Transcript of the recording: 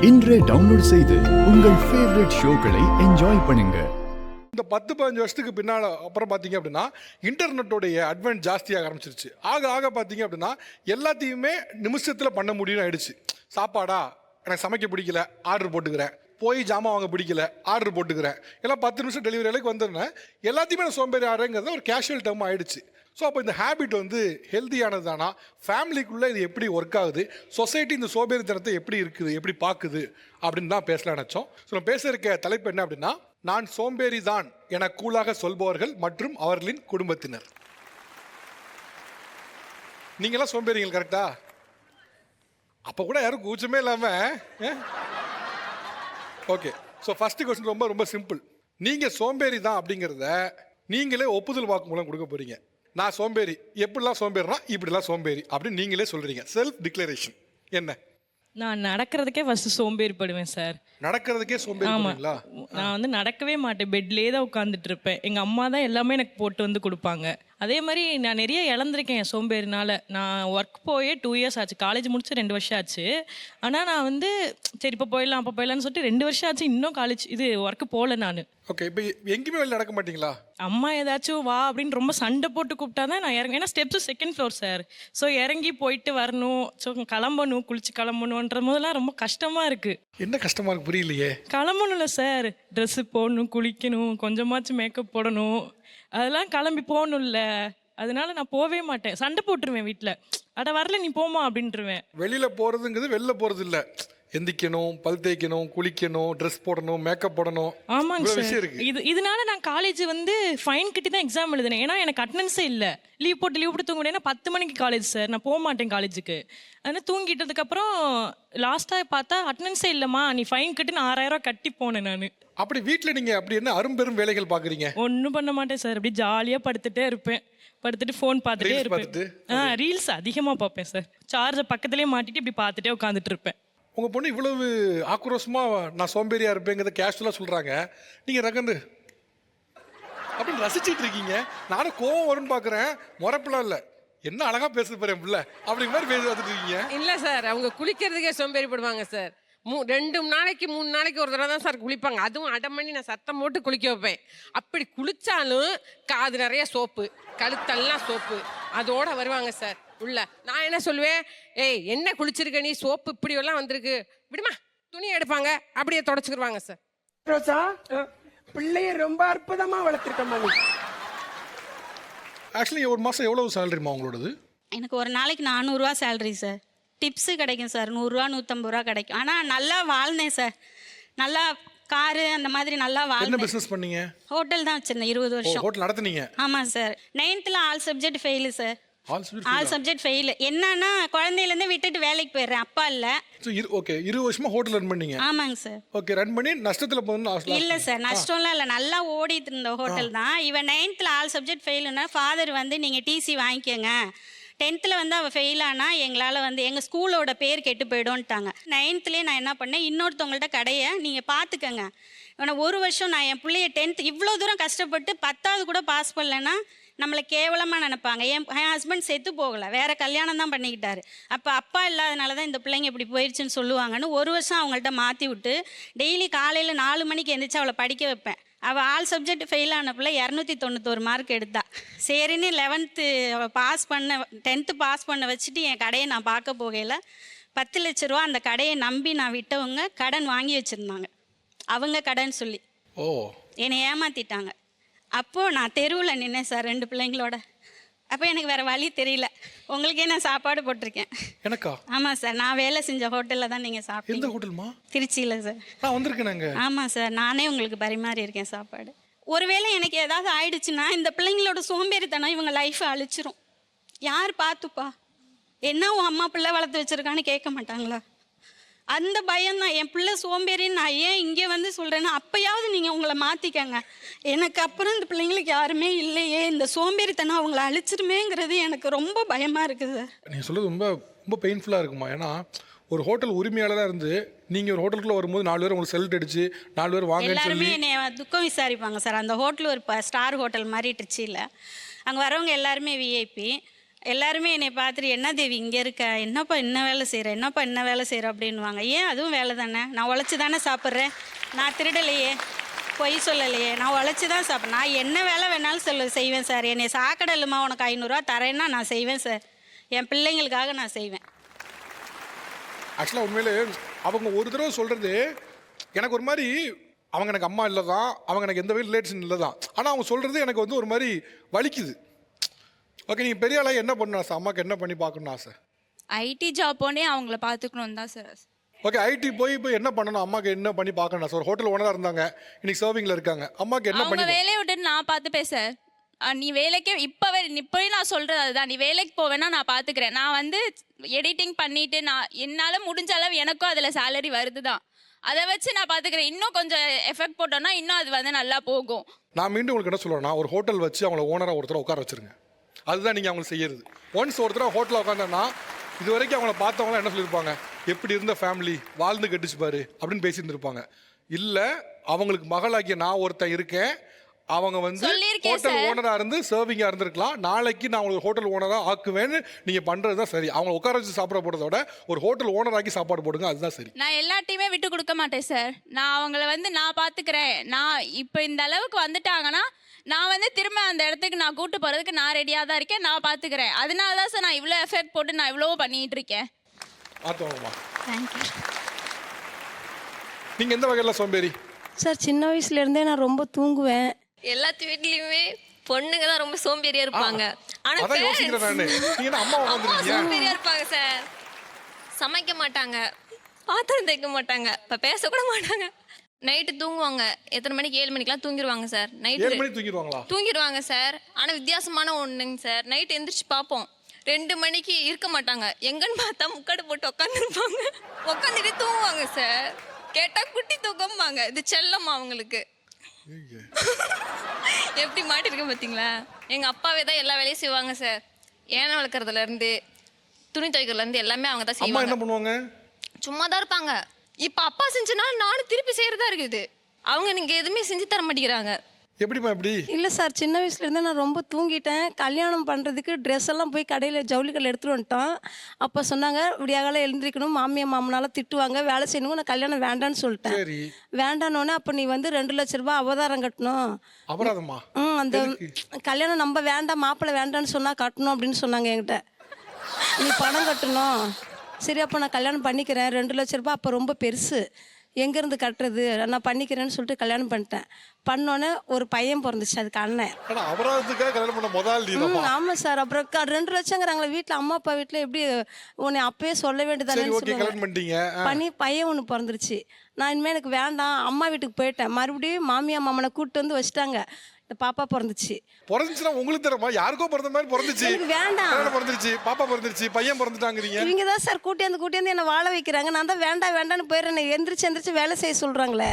இன்றே டவுன்லோட் செய்து உங்கள் ஃபேவரட் ஷோக்களை என்ஜாய் பண்ணுங்க. இந்த 10-15 வருஷத்துக்கு பின்னால் அப்புறம் பார்த்தீங்க அப்படின்னா இன்டர்நெட்டோடைய அட்வான்ஸ் ஜாஸ்தியாக ஆரம்பிச்சிருச்சு. ஆக பார்த்தீங்க அப்படின்னா எல்லாத்தையுமே நிமிஷத்தில் பண்ண முடியும்னு ஆயிடுச்சு. சாப்பாடா எனக்கு சமைக்க பிடிக்கல ஆர்டர் போட்டுக்கிறேன், போய் ஜாமான் வாங்க பிடிக்கல ஆர்டர் போட்டுக்கிறேன், எல்லாம் 10 நிமிஷம் டெலிவரி வேலைக்கு வந்துடுறேன், எல்லாத்தையுமே நான் சோம்பேறி ஆடுறேங்கிறது ஒரு கேஷுவல் டேர்ம் ஆயிடுச்சு. ஸோ அப்போ இந்த ஹேபிட் வந்து ஹெல்த்தியானது தானா, ஃபேமிலிக்குள்ளே இது எப்படி ஒர்க் ஆகுது, சொசைட்டி இந்த சோம்பேறித்தனத்தை எப்படி இருக்குது, எப்படி பார்க்குது அப்படின்னு தான் பேசலாம் நினச்சோம். ஸோ நான் பேச இருக்க தலைப்பு என்ன அப்படின்னா, நான் சோம்பேறி தான் என கூலாக சொல்பவர்கள் மற்றும் அவர்களின் குடும்பத்தினர். நீங்களாம் சோம்பேறிகள் கரெக்டா? அப்போ கூட யாரும் கூச்சமே இல்லாமல் ஓகே. ஸோ ஃபர்ஸ்ட் கொஸ்டின் ரொம்ப ரொம்ப சிம்பிள். நீங்கள் சோம்பேறி தான் அப்படிங்கிறத நீங்களே ஒப்புதல் வாக்கு மூலம் கொடுக்க போறீங்க. நான் சோம்பேறி, எப்படிலாம் சோம்பேறினா இப்படிலாம் சோம்பேறி அப்படின்னு நீங்களே சொல்றீங்க. செல்ஃப் டிக்ளரேஷன் என்ன? நான் நடக்கிறதுக்கே ஃபர்ஸ்ட் சோம்பேறிப்படுவேன் சார். நடக்கிறதுக்கே சோம்பேறிங்களா? நான் வந்து நடக்கவே மாட்டேன், பெட்லேயே தான் உட்காந்துட்டு இருப்பேன். எங்கள் அம்மா தான் எல்லாமே எனக்கு போட்டு வந்து கொடுப்பாங்க. அதே மாதிரி நான் நிறைய இழந்திருக்கேன் என் சோம்பேறினால. நான் ஒர்க் போயே 2 இயர்ஸ் ஆச்சு, காலேஜ் முடிச்சு 2 வருஷம் ஆச்சு. ஆனால் நான் வந்து சரி இப்போ போயிடலாம் அப்போ போயிடலான்னு சொல்லிட்டு 2 வருஷம் ஆச்சு, இன்னும் காலேஜ் ஒர்க்கு போகல நான். ஓகே. இப்போ எங்கேயுமே வெளில நடக்க மாட்டீங்களா? அம்மா ஏதாச்சும் வா அப்படின்னு ரொம்ப சண்டை போட்டு கூப்பிட்டா தான் நான் இறங்க. ஏன்னா steps 2nd floor sir. So இறங்கி போயிட்டு வரணும், ஸோ கிளம்பணும், குளிச்சு கிளம்பணுன்ற போதெல்லாம் ரொம்ப கஷ்டமாக இருக்குது. என்ன கஷ்டமா இருக்கு புரியலையே. கிளம்பணும்ல சார், ட்ரெஸ்ஸு போடணும், குளிக்கணும், கொஞ்சமாச்சும் மேக்கப் போடணும், அதெல்லாம் கிளம்பி போகணும்ல. அதனால நான் போவே மாட்டேன், சண்டை போட்டுருவேன் வீட்டில். அட வரல நீ போமா அப்படின்ட்டுருவேன். வெளியில போறதுங்கிறது வெளில போறது இல்லை, எந்திக்கணும், பல் தேய்க்கணும், குளிக்கணும், ட்ரெஸ் போடணும், மேக்கப் போடணும். ஆமாங்க விஷயம் சார். இருக்கு. இதனால நான் காலேஜ் வந்து ஃபைன் கட்டி தான் எக்ஸாம் எழுதினேன். ஏன்னா எனக்கு அட்டனன்ஸே இல்லை. லீவ் போட்டு தூங்க முடியாது. 10 மணிக்கு காலேஜ் சார், நான் போக மாட்டேன் காலேஜுக்கு. அதனால் தூங்கிட்டதுக்கப்புறம் லாஸ்ட்டாக பார்த்தா அட்டனன்ஸே இல்லைம்மா, நீ ஃபைன் கட்டி நான் 6000 ரூபா கட்டி போனேன் நான். அப்படி வீட்டில் நீங்கள் அப்படி என்ன அரும்பெரும் வேலைகள் பார்க்குறீங்க? ஒன்றும் பண்ண மாட்டேன் சார், அப்படி ஜாலியாக படுத்துட்டே இருப்பேன். படுத்துட்டு ஃபோன் பார்த்துட்டே இருப்பேன். ரீல்ஸ் அதிகமாக பார்ப்பேன் சார். சார்ஜை பக்கத்துலேயே மாட்டிட்டு இப்படி பார்த்துட்டே உட்காந்துட்டு இருப்பேன். உங்கள் பொண்ணு இவ்வளவு ஆக்ரோஷமாக நான் சோம்பேறியாக இருப்பேங்கிறத கேஷுவலாக சொல்கிறாங்க, நீங்கள் ரகந்து அப்படின்னு ரசிச்சுட்டு இருக்கீங்க. நானும் கோவம் வரும்னு பார்க்குறேன், முறப்பெல்லாம் இல்லை, என்ன அழகாக பேசுது பாரு என் பிள்ளை அப்படிங்கிற மாதிரி பேசி பார்த்துட்டு இருக்கீங்க. இல்லை சார், அவங்க குளிக்கிறதுக்கே சோம்பேறிப்படுவாங்க சார். 2 நாளைக்கு 3 நாளைக்கு ஒரு தடவை தான் சார் குளிப்பாங்க. அதுவும் அடம் பண்ணி நான் சத்தம் போட்டு குளிக்க வைப்பேன். அப்படி குளிச்சாலும் காது நிறைய சோப்பு, கழுத்தெல்லாம் சோப்பு, அதோட வருவாங்க சார் உள்ள. நான் என்ன சொல்லுவேன், ஏய் என்ன குளிச்சிருக்க நீ, சோப்பு இப்படி எல்லாம் வந்திருக்கு, விடுமா, துணி எடுப்பாங்க, அப்படியே தொடச்சுக்கிடுவாங்க சார். ரோசா, பிள்ளைய ரொம்ப அற்புதமா வளர்த்துருக்கம்மா நீ. ஆக்சுவலி ஒரு மாதம் எவ்வளவு சேலரிமா உங்களோடது? எனக்கு ஒரு நாளைக்கு 400 ரூபா சேலரி சார். டிப்ஸு கிடைக்கும் சார், 100 ரூபா 150 ரூபா கிடைக்கும். ஆனால் நல்லா வாழ்ந்தேன் சார், நல்லா காரு அந்த மாதிரி நல்லா என்ன வாழ்ந்தேன். பிஸ்னஸ் பண்ணீங்க? ஹோட்டல் தான் வச்சிருந்தேன் 20 வருஷம். ஹோட்டல் நடத்துனீங்க? ஆமாம் sir. 9th all subject fail sir. All subject fail. என்னன்னா குழந்தையிலேருந்து விட்டுட்டு வேலைக்கு போயிடுறேன், அப்பா இல்லை. ஓகே. 20 வருஷமா ஹோட்டல் ரன் பண்ணீங்க? ஆமாங்க சார். ஓகே. ரன் பண்ணி நஷ்டத்தில் போகணும்? இல்லை சார், நஷ்டம்லாம் இல்லை, நல்லா ஓடிட்டு இருந்த ஹோட்டல் தான். இவன் 9th ஆல் சப்ஜெக்ட் ஃபெயிலுன்னா ஃபாதர் வந்து நீங்கள் டிசி வாங்கிக்கோங்க, 10th வந்து அவள் ஃபெயில் ஆனால் எங்களால் வந்து எங்கள் ஸ்கூலோட பேர் கெட்டு போய்டும்ட்டாங்க. 9th நான் என்ன பண்ணேன், இன்னொருத்தவங்கள்ட்ட கடையை நீங்கள் பார்த்துக்கங்க. ஆனால் 1 வருஷம் நான் என் பிள்ளைய 10th இவ்வளோ தூரம் கஷ்டப்பட்டு 10வது கூட பாஸ் பண்ணலைன்னா நம்மளை கேவலமாக நினைப்பாங்க. என் ஹஸ்பண்ட் செத்து போகலை, வேறு கல்யாணம் தான் பண்ணிக்கிட்டாரு. அப்போ அப்பா இல்லாதனால தான் இந்த பிள்ளைங்க இப்படி போயிடுச்சுன்னு சொல்லுவாங்கன்னு 1 வருஷம் அவங்கள்ட்ட மாற்றி விட்டு டெய்லி காலையில் 4 மணிக்கு எழுந்திரிச்சு அவளை படிக்க வைப்பேன். அவள் ஆல் சப்ஜெக்ட் ஃபெயில் ஆன பிள்ளை 291 மார்க் எடுத்தா. சரின்னு 11th அவள் பாஸ் பண்ண 10th பாஸ் பண்ண வச்சுட்டு என் கடையை நான் பார்க்க போகையில் 10 லட்ச ரூபா அந்த கடையை நம்பி நான் விட்டவங்க கடன் வாங்கி வச்சுருந்தாங்க. அவங்க கடன் சொல்லி என்னை ஏமாற்றிட்டாங்க. அப்போது நான் தெருவில் நின்னேன் சார் 2 பிள்ளைங்களோட. அப்போ எனக்கு வேறு வழி தெரியல, உங்களுக்கே நான் சாப்பாடு போட்டிருக்கேன். எனக்கா? ஆமாம் சார், நான் வேலை செஞ்ச ஹோட்டலில் தான் நீங்கள் சாப்பிட்டீங்க. எந்த ஹோட்டல்மா? திருச்சியில் சார். நான் வந்திருக்கேன். ஆமாம் சார், நானே உங்களுக்கு பரிமாறி இருக்கேன் சாப்பாடு. ஒருவேளை எனக்கு ஏதாவது ஆயிடுச்சுன்னா இந்த பிள்ளைங்களோட சோம்பேறித்தனம் இவங்க லைஃப்பை அழிச்சிரும். யார் பார்த்துப்பா, என்ன உன் அம்மா பிள்ளை வளர்த்து வச்சுருக்கான்னு கேட்க மாட்டாங்களா? அந்த பயம்தான். என் பிள்ளை சோம்பேறின்னு நான் ஏன் இங்கே வந்து சொல்கிறேன்னா, அப்போயாவது நீங்கள் உங்களை மாற்றிக்கங்க. எனக்கு அப்புறம் இந்த பிள்ளைங்களுக்கு யாருமே இல்லையே, இந்த சோம்பேறித்தனம் அவங்கள அழிச்சிருமேங்கிறது எனக்கு ரொம்ப பயமாக இருக்குது சார். நீங்கள் சொல்கிறது ரொம்ப ரொம்ப பெயின்ஃபுல்லாக இருக்குமா? ஏன்னா ஒரு ஹோட்டல் உரிமையாளராக இருந்து நீங்கள் ஒரு ஹோட்டலுக்குள்ளே வரும்போது 4 பேர் உங்களுக்கு செல்ட் அடிச்சு 4 பேர் வாங்கன்னு சொல்லி எல்லாருமே என்னை துக்கம் விசாரிப்பாங்க சார். அந்த ஹோட்டல் ஒரு ஸ்டார் ஹோட்டல் மாதிரி திருச்சியில். அங்கே வரவங்க எல்லாருமே விஐபி. எல்லாருமே என்னை பார்த்துட்டு என்ன தேவி இங்கே இருக்க, என்னப்பா என்ன வேலை செய்கிற, என்னப்பா என்ன வேலை செய்கிற அப்படின்வாங்க. ஏன் அதுவும் வேலை தானே, நான் உழைச்சி தானே சாப்பிட்றேன், நான் திருடலையே, பொய் சொல்லலையே, நான் உழைச்சி தான் சாப்பிட்றேன், நான் என்ன வேலை வேணாலும் செய்வேன் சார். என்னை சாக்கடையிலுமா உனக்கு 500 ரூபா தரேன்னா நான் செய்வேன் சார், என் பிள்ளைங்களுக்காக நான் செய்வேன். ஆக்சுவலாக உண்மையிலே அவங்க ஒரு தடவை சொல்கிறது எனக்கு ஒரு மாதிரி, அவங்க எனக்கு அம்மா இல்லை தான், அவங்க எனக்கு எந்த வகையில் ரிலேஷன் இல்லை தான், ஆனால் அவங்க சொல்கிறது எனக்கு வந்து ஒரு மாதிரி வலிக்குது. ஓகே, நீங்கள் பெரிய ஆளாக என்ன பண்ணணும் ஆசை, அம்மாவுக்கு என்ன பண்ணி பார்க்கணும் ஆசை? ஐடி ஜாப் போனே அவங்கள பார்த்துக்கணும் தான் சார். ஓகே, ஐடி போய் என்ன பண்ணணும், அம்மாவுக்கு என்ன பண்ணி பார்க்கணும் ஆசை? ஒரு ஹோட்டல் ஓனராக இருந்தாங்க, இன்னைக்கு சர்விங்கில் இருக்காங்க, அம்மாவுக்கு என்ன அவங்க பண்ணி வேலையை விட்டுட்டு நான் பார்த்துப்பேன் சார். நீ வேலைக்கே இப்போவே நான் சொல்கிறது அதுதான், நீ வேலைக்கு போவேன்னா நான் பார்த்துக்கிறேன். நான் வந்து எடிட்டிங் பண்ணிவிட்டு நான் என்னால் முடிஞ்ச அளவு எனக்கும் அதில் சேலரி வருது தான், அதை வச்சு நான் பார்த்துக்கிறேன். இன்னும் கொஞ்சம் எஃபெக்ட் போட்டோன்னா இன்னும் அது வந்து நல்லா போகும். நான் மீண்டும் உங்களுக்கு என்ன சொல்கிறேன்னா, ஒரு ஹோட்டல் வச்சு அவங்கள ஓனராக ஒருத்தரை உட்கார வச்சுருங்க. அதுதான் நீங்கள் அவங்களுக்கு செய்யறது. ஒன்ஸ் ஒருத்தர் ஹோட்டலில் உட்காந்தோன்னா இது வரைக்கும் அவங்கள பார்த்தவங்களாம் என்ன சொல்லியிருப்பாங்க, எப்படி இருந்த ஃபேமிலி வாழ்ந்து கட்டிச்சு பாரு அப்படின்னு பேசியிருந்துருப்பாங்க. இல்லை அவங்களுக்கு மகளாகிய நான் ஒருத்தன் இருக்கேன், அவங்க வந்து ஹோட்டல் ஓனராக இருந்து சர்விங்காக இருந்திருக்கலாம், நாளைக்கு நான் உங்களுக்கு ஹோட்டல் ஓனராக ஆக்குவேன்னு நீங்கள் பண்ணுறது தான் சரி. அவங்களை உட்கார வச்சு சாப்பிட போடுறத விட ஒரு ஹோட்டல் ஓனராக்கி சாப்பாடு போடுங்க, அதுதான் சரி. நான் எல்லாத்தையுமே விட்டு கொடுக்க மாட்டேன் சார். நான் அவங்கள வந்து நான் பார்த்துக்கிறேன். நான் இப்போ இந்த அளவுக்கு வந்துட்டாங்கன்னா நான் வந்து திரும்ப அந்த இடத்துக்கு நான் கூட்டு போகிறதுக்கு நான் ரெடியாக தான் இருக்கேன், நான் பார்த்துக்கிறேன். அதனால தான் சார் நான் இவ்வளோ எஃபெக்ட் போட்டு நான் இவ்வளோ பண்ணிகிட்டு இருக்கேன். தேங்க்யூ. நீங்கள் எந்த வகையில் சோம்பேறி? சார் சின்ன வயசுலேருந்தே நான் ரொம்ப தூங்குவேன். எல்லாத்து வீட்லயுமே பொண்ணுங்க தான் ரொம்ப சோம்பேறியா இருப்பாங்க. ஆனா அதான் யோசிக்கிறேன் நானு. நீங்க என்ன அம்மா உட்கார்ந்திருக்கீங்க? சோம்பேறியா இருப்பாங்க சார். சமைக்க மாட்டாங்க, பாத்திரம் தேய்க்க மாட்டாங்க, இப்ப பேச கூட மாட்டாங்க. நைட்டு தூங்குவாங்க. எத்தனை மணிக்கு? 7 மணிக்கெல்லாம் தூங்கிடுவாங்க சார். நைட்டு 7 மணிக்கு தூங்கிடுவாங்களா? தூங்கிடுவாங்க சார். ஆனா வித்தியாசமான ஒண்ணுங்க சார், நைட் எந்திரிச்சு பார்ப்போம் 2 மணிக்கு இருக்க மாட்டாங்க. எங்கன்னு பார்த்தா முக்காடு போட்டு உட்காந்துருப்பாங்க. உட்காந்துட்டு தூங்குவாங்க சார். கேட்டா குட்டி தூக்கம்பாங்க. இது செல்லம்மா அவங்களுக்கு. எப்படி மாட்டிருக்க பார்த்தீங்களா? எங்க அப்பாவே தான் எல்லா வேலையும் செய்வாங்க சார். ஏனை வளர்க்குறதுல இருந்து துணி துவைக்கிறதுல இருந்து எல்லாமே அவங்க தான் அம்மா செய்வாங்க. என்ன பண்ணுவாங்க? சும்மா தான் இருப்பாங்க. இப்ப அப்பா செஞ்சனால நானும் திருப்பி செய்யறதா இருக்குது. அவங்க நீங்க எதுவுமே செஞ்சு தர மாட்டேங்கிறாங்க. எப்படிமா எப்படி? இல்லை சார் சின்ன வயசுலேருந்தே நான் ரொம்ப தூங்கிட்டேன். கல்யாணம் பண்ணுறதுக்கு ட்ரெஸ் எல்லாம் போய் கடையில் ஜவுளி கடையில் எடுத்துகிட்டு வந்துட்டோம். அப்போ சொன்னாங்க விடியாகாலம் எழுந்திரிக்கணும், மாமியார் மாமனால திட்டுவாங்க, வேலை செய்யணும், நான் கல்யாணம் வேண்டான்னு சொல்லிட்டேன். சரி. வேண்டானோடனே அப்போ நீ வந்து 2 லட்ச ரூபாய் அவதாரம் கட்டணும். அபராதமா? அந்த கல்யாணம் நம்ம வேண்டாம், மாப்பிள்ளை வேண்டான்னு சொன்னால் கட்டணும் அப்படின்னு சொன்னாங்க என்கிட்ட. நீ பணம் கட்டணும். சரி அப்போ நான் கல்யாணம் பண்ணிக்கிறேன். 2 லட்ச ரூபாய் அப்போ ரொம்ப பெருசு, எங்கேருந்து கட்டுறது, நான் பண்ணிக்கிறேன்னு சொல்லிட்டு கல்யாணம் பண்ணிட்டேன். பண்ணோன்னே ஒரு பையன் பிறந்துச்சு, அதுக்கு அண்ணன். அபராதத்துக்காக கல்யாணம் பண்ண முதல் ஆமாம் சார். அப்புறம் 2 லட்சங்கிறாங்களே வீட்டில், அம்மா அப்பா வீட்டில் எப்படி உன்னை அப்பயே சொல்ல வேண்டியதானே பண்ணி பையன் ஒன்று பிறந்துருச்சு. நான் இனிமேல் எனக்கு வேண்டாம், அம்மா வீட்டுக்கு போயிட்டேன். மறுபடியும் மாமியார் மாமனை கூப்பிட்டு வந்து வச்சுட்டாங்க. இந்த பாப்பா பிறந்துச்சு. பிறந்துச்சுன்னா உங்களுக்கு தரமா? யாருக்கோ பிறந்த மாதிரி பிறந்துச்சு. எனக்கு வேண்டாம். பிறந்துருச்சு, பாப்பா பிறந்துருச்சு, பையன் பிறந்துட்டாங்கிறீங்க. இவங்க தான் சார் கூட்டி வந்து என்னை வாழ வைக்கிறாங்க. நான் தான் வேண்டாம் வேண்டான்னு போயிடுறேன். எந்திரிச்சு வேலை செய்ய சொல்கிறாங்களே.